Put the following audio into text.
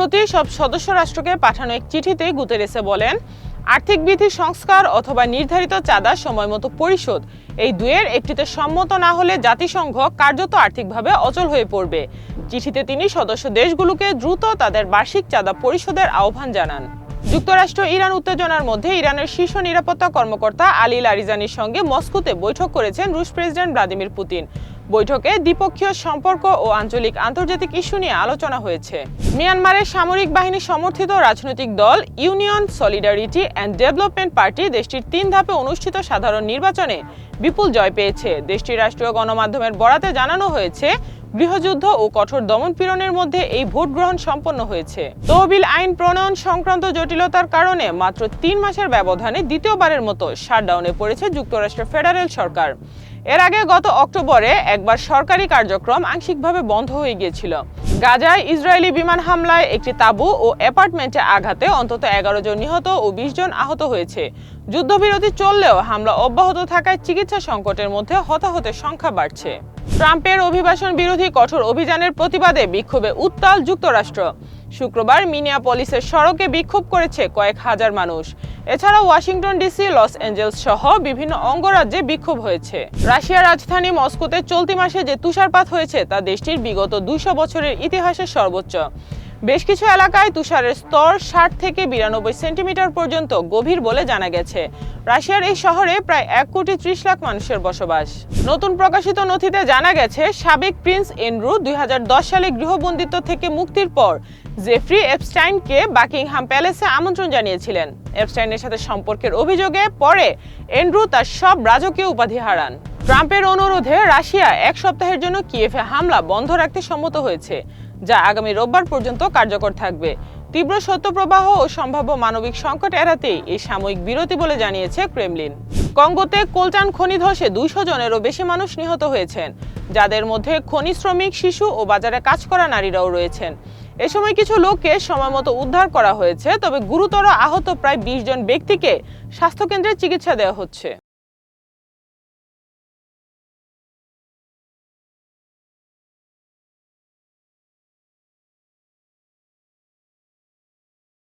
সম্প্রতি সব সদস্য রাষ্ট্রকে পাঠানো এক চিঠিতে গুতেরেসে বলেন, আর্থিক বিধি সংস্কার অথবা নির্ধারিত চাঁদা সময়মতো পরিশোধ এই দুয়ের একটিতে সম্মত না হলে জাতিসংঘ কার্যত আর্থিকভাবে অচল হয়ে পড়বে। চিঠিতে তিনি সদস্য দেশগুলোকে দ্রুত তাদের বার্ষিক চাঁদা পরিশোধের আহ্বান জানান। যুক্তরাষ্ট্র ইরান উত্তেজনার মধ্যে ইরানের শীর্ষ নিরাপত্তা কর্মকর্তা আলী লারিজানির সঙ্গে মস্কোতে বৈঠক করেছেন রুশ প্রেসিডেন্ট ভ্লাদিমির পুতিন। বৈঠকে দ্বিপক্ষীয় সম্পর্ক ও আঞ্চলিক আন্তর্জাতিক ইস্যু নিয়ে আলোচনা হয়েছে। মিয়ানমারের সামরিক বাহিনী সমর্থিত রাজনৈতিক দল union solidarity and development party দেশটির 3 ধাপে অনুষ্ঠিত সাধারণ নির্বাচনে বিপুল জয় পেয়েছে। দেশটির রাষ্ট্রীয় গণমাধ্যমের বরাতে জানানো হয়েছে, গৃহযুদ্ধ ও কঠোর দমনপীড়নের মধ্যে এই ভোট গ্রহণ সম্পন্ন হয়েছে। তহবিল আইন প্রণয়ন সংক্রান্ত জটিলতার কারণে মাত্র 3 মাসের ব্যবধানে দ্বিতীয়বারের মতো শাটডাউনে পড়েছে যুক্তরাষ্ট্রের ফেডারেল সরকার। এর আগে গত অক্টোবরে একবার সরকারি কার্যক্রম আংশিকভাবে বন্ধ হয়ে গিয়েছিল। গাজায় ইসরায়েলি বিমান হামলায় একটি তাঁবু ও অ্যাপার্টমেন্টে আঘাতে অন্তত 11 জন নিহত ও 20 জন আহত হয়েছে। যুদ্ধবিরতি চললেও হামলা অব্যাহত থাকায় চিকিৎসা সংকটের মধ্যে হতাহতের সংখ্যা বাড়ছে। ট্রাম্পের অভিবাসন বিরোধী কঠোর অভিযানের প্রতিবাদে বিক্ষোভে উত্তাল যুক্তরাষ্ট্র। শুক্রবার মিনিয়াপলিসের সড়কে বিক্ষোভ করেছে কয়েক হাজার মানুষ। এছাড়া ওয়াশিংটন ডিসি, লস অ্যাঞ্জেলস সহ বিভিন্ন অঙ্গরাজ্যে বিক্ষোভ হয়েছে। রাশিয়ার রাজধানী মস্কোতে চলতি মাসে যে তুষারপাত হয়েছে তা দেশটির বিগত 200 বছরের ইতিহাসের সর্বোচ্চ। বেশ কিছু এলাকায় তুষারের স্তর 60 থেকে 92 সেন্টিমিটার পর্যন্ত গভীর বলে জানা গেছে। রাশিয়ার এই শহরে প্রায় 1,30,00,000 মানুষের বসবাস। নতুন প্রকাশিত নথিতে জানা গেছে, সাবেক প্রিন্স এন্ড্রু 2010 সালে গৃহবন্দিত্ব থেকে মুক্তির পর জেফ্রি এপস্টাইনকে বাকিংহাম প্যালেসে আমন্ত্রণ জানিয়েছিলেন। এপস্টাইনের সাথে সম্পর্কের অভিযোগে পরে এন্ড্রু তার সব রাজকীয় উপাধি হারান। ট্রাম্পের অনুরোধে রাশিয়া 1 সপ্তাহের জন্য কিয়েভে হামলা বন্ধ রাখতে সম্মত হয়েছে, যা আগামী রোববার পর্যন্ত কার্যকর থাকবে। তীব্র শৈত্যপ্রবাহ ও সম্ভাব্য মানবিক সংকট এড়াতেই এই সাময়িক বিরতি বলে জানিয়েছে ক্রেমলিন। কঙ্গোতে কোলটান খনি ধসে 200 জনেরও বেশি মানুষ নিহত হয়েছেন, যাদের মধ্যে খনি শ্রমিক, শিশু ও বাজারে কাজ করা নারীরাও রয়েছেন। এ সময় কিছু লোককে সময়মতো উদ্ধার করা হয়েছে, তবে গুরুতর আহত প্রায় 20 জন ব্যক্তিকে স্বাস্থ্যকেন্দ্রে চিকিৎসা দেওয়া হচ্ছে।